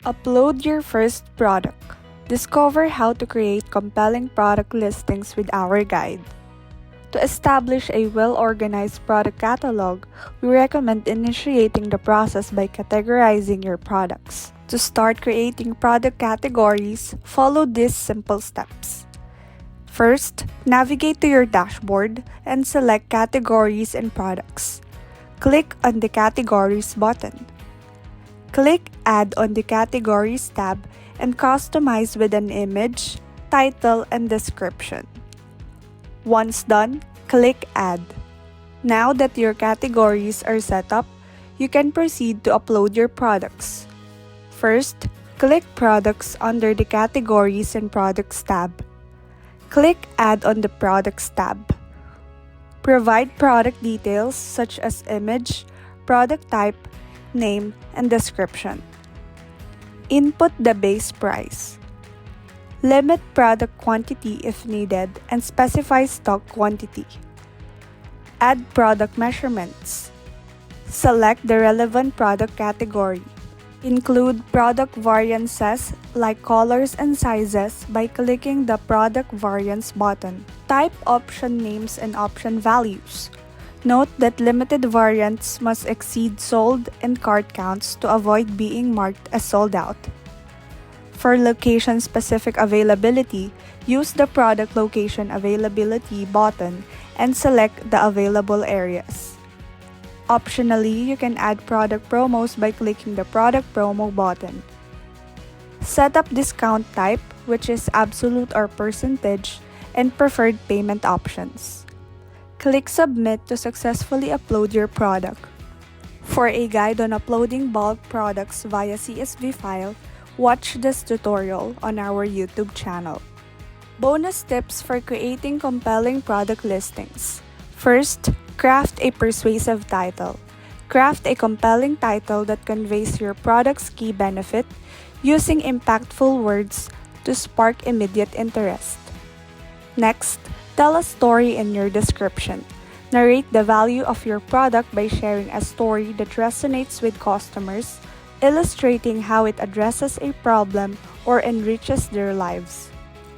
Upload your first product. Discover how to create compelling product listings with our guide. To establish a well-organized product catalog, we recommend initiating the process by categorizing your products. To start creating product categories, follow these simple steps. First, navigate to your dashboard and select Categories and Products. Click on the Categories button. Click Add on the Categories tab and customize with an image, title, and description. Once done, click Add. Now that your categories are set up, you can proceed to upload your products. First, click Products under the Categories and Products tab. Click Add on the Products tab. Provide product details such as image, product type, name, and description. Input the base price. Limit product quantity if needed and specify stock quantity. Add product measurements. Select the relevant product category. Include product variances like colors and sizes by clicking the Product Variance button. Type option names and option values. Note that limited variants must exceed sold and cart counts to avoid being marked as sold out. For location-specific availability, use the Product Location Availability button and select the available areas. Optionally, you can add product promos by clicking the Product Promo button. Set up discount type, which is absolute or percentage, and preferred payment options. Click Submit to successfully upload your product. For a guide on uploading bulk products via CSV file, watch this tutorial on our YouTube channel. Bonus tips for creating compelling product listings. First, craft a persuasive title. Craft a compelling title that conveys your product's key benefit using impactful words to spark immediate interest. Next, tell a story in your description. Narrate the value of your product by sharing a story that resonates with customers, illustrating how it addresses a problem or enriches their lives.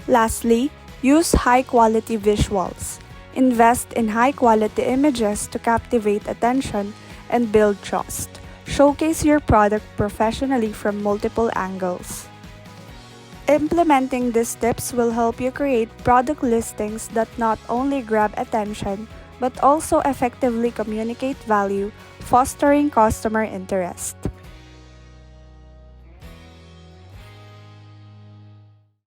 Lastly, use high-quality visuals. Invest in high-quality images to captivate attention and build trust. Showcase your product professionally from multiple angles. Implementing these tips will help you create product listings that not only grab attention but also effectively communicate value, fostering customer interest.